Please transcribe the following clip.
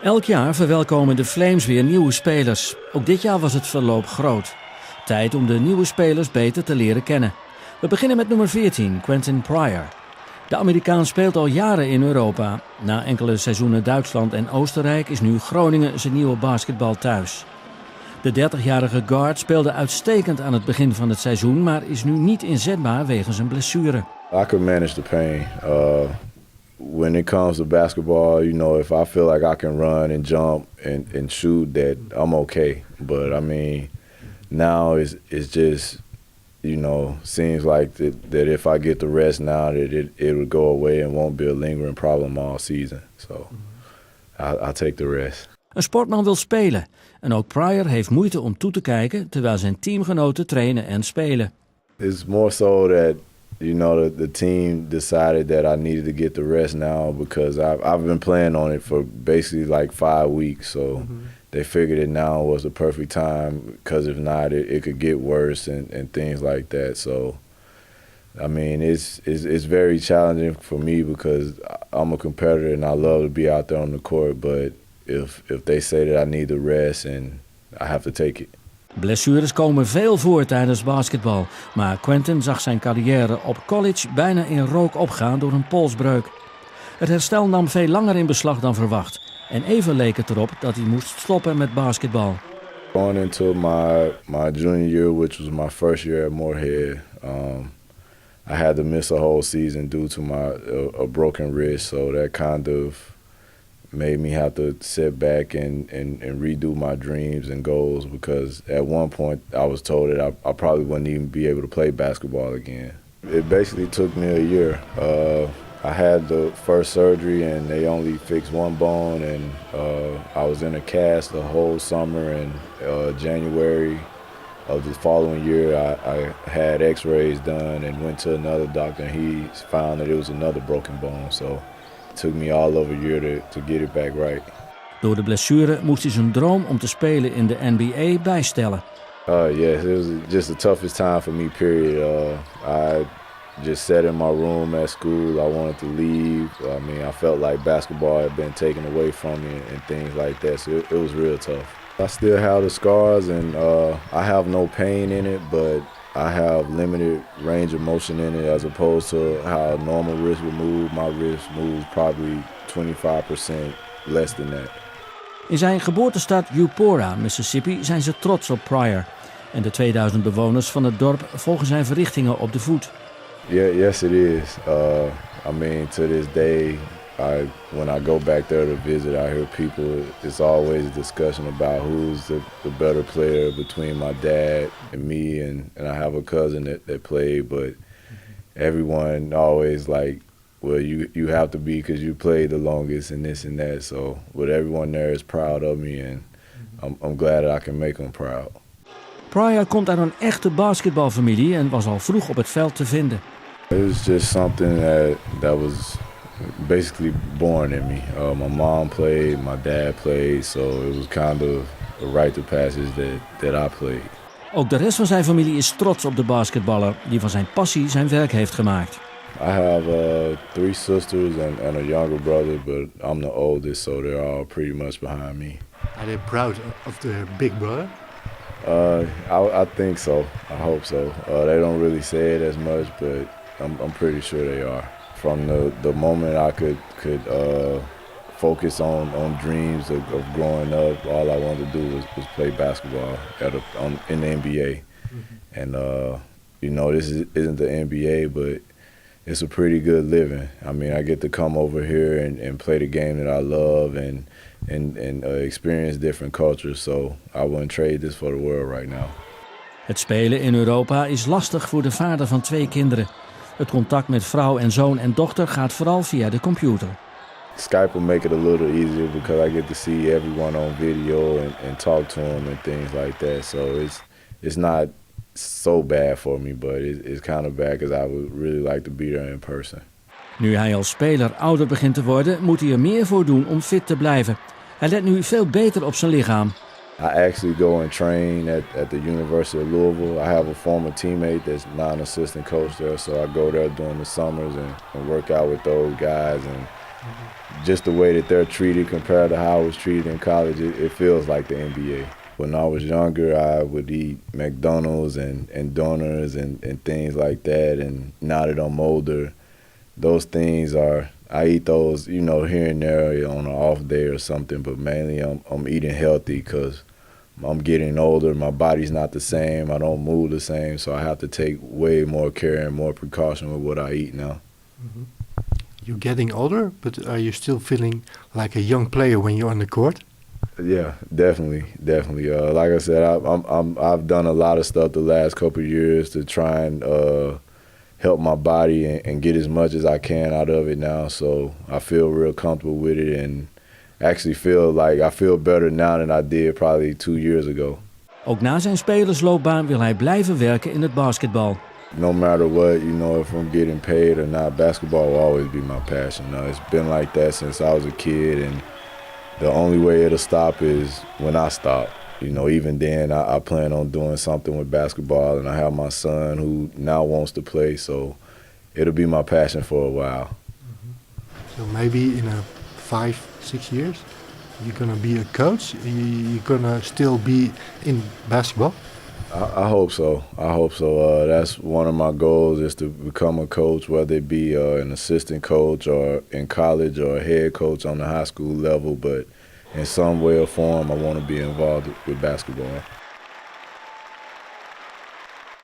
Elk jaar verwelkomen de Flames weer nieuwe spelers. Ook dit jaar was het verloop groot. Tijd om de nieuwe spelers beter te leren kennen. We beginnen met nummer 14, Quetin Pryor. De Amerikaan speelt al jaren in Europa. Na enkele seizoenen Duitsland en Oostenrijk is nu Groningen zijn nieuwe basketbal thuis. De 30-jarige guard speelde uitstekend aan het begin van het seizoen, maar is nu niet inzetbaar wegens een blessure. I could manage the pain. When it comes to basketball, if I feel like I can run and jump and shoot, that I'm okay. But I mean, now it's just, seems like that if I get the rest now, that it would go away and won't be a lingering problem all season. So I'll take the rest. Een sportman wil spelen. En ook Pryor heeft moeite om toe te kijken terwijl zijn teamgenoten trainen en spelen. It's more so that, the team decided that I needed to get the rest now because I've been playing on it for basically like 5 weeks. So they figured it now was the perfect time because if not, it could get worse and things like that. So, I mean, it's very challenging for me because I'm a competitor and I love to be out there on the court. But if they say that I need the rest, and I have to take it. Blessures komen veel voor tijdens basketbal. Maar Quentin zag zijn carrière op college bijna in rook opgaan door een polsbreuk. Het herstel nam veel langer in beslag dan verwacht. En even leek het erop dat hij moest stoppen met basketbal. Going into my junior year, which was my first year at Moorhead, I had to miss a whole season due to a broken wrist. So that kind of made me have to sit back and redo my dreams and goals because at one point I was told that I probably wouldn't even be able to play basketball again. It basically took me a year. I had the first surgery and they only fixed one bone, and I was in a cast the whole summer, and January of the following year I had x-rays done and went to another doctor, and he found that it was another broken bone. So it took me all over a year to get it back right. Door de blessure moest hij zijn droom om te spelen in de NBA bijstellen. Yes, it was just the toughest time for me, period. I just sat in my room at school. I wanted to leave. I mean, I felt like basketball had been taken away from me and things like that, so it was real tough. I still have the scars, and I have no pain in it, but I have limited range of motion in it as opposed to how a normal wrist would move. My wrist moves probably 25% less than that. In zijn geboortestad Eupora, Mississippi, zijn ze trots op Pryor. En de 2000 bewoners van het dorp volgen zijn verrichtingen op de voet. Yeah, yes it is. I mean, to this day, when I go back there to visit, I hear people, it's always a discussion about who's the better player between my dad and me, and I have a cousin that played, but everyone always like, well, you have to be because you played the longest and this and that. So, but everyone there is proud of me, and I'm glad that I can make them proud. Pryor komt uit een echte basketbalfamilie en was al vroeg op het veld te vinden. It was just something that was basically born in me. My mom played, my dad played, so it was kind of a rite of passage that I played. Ook de rest van zijn familie is trots op de basketballer die van zijn passie zijn werk heeft gemaakt. I have 3 sisters and a younger brother, but I'm the oldest, so they're all pretty much behind me. Are they proud of their big brother? I think so. I hope so. They don't really say it as much, but I'm pretty sure they are. From the moment I could focus on dreams of growing up, all I wanted to do was play basketball in the NBA. And this isn't the NBA, but it's a pretty good living. I mean, I get to come over here and play the game that I love and experience different cultures. So I wouldn't trade this for the world right now. Het spelen in Europa is lastig voor de vader van 2 kinderen. Het contact met vrouw en zoon en dochter gaat vooral via de computer. Skype will make it a little easier because I get to see everyone on video and talk to them and things like that. So it's not so bad for me, but it's kind of bad because I would really like to be there in person. Nu hij als speler ouder begint te worden, moet hij er meer voor doen om fit te blijven. Hij let nu veel beter op zijn lichaam. I actually go and train at the University of Louisville. I have a former teammate that's not an assistant coach there, so I go there during the summers and work out with those guys. And Just the way that they're treated compared to how I was treated in college, it feels like the NBA. When I was younger, I would eat McDonald's and donuts and things like that. And now that I'm older, those things I eat those, you know, here and there on an off day or something, but mainly I'm eating healthy because I'm getting older. My body's not the same. I don't move the same, so I have to take way more care and more precaution with what I eat now. Mm-hmm. You're getting older, but are you still feeling like a young player when you're on the court? Yeah, definitely. Like I said, I've done a lot of stuff the last couple of years to try and help my body and get as much as I can out of it now. So I feel real comfortable with it and actually feel like I feel better now than I did probably 2 years ago. Ook na zijn spelersloopbaan wil hij blijven werken in het basketbal. No matter what, you know, if I'm getting paid or not, basketball will always be my passion. It's been like that since I was a kid, and the only way it'll stop is when I stop. You know, even then, I plan on doing something with basketball, and I have my son who now wants to play, so it'll be my passion for a while. Mm-hmm. So maybe in 5-6 years, you're gonna be a coach. You're gonna still be in basketball. I hope so. That's one of my goals, is to become a coach, whether it be an assistant coach or in college or a head coach on the high school level. But in some way or form, I want to be involved with basketball.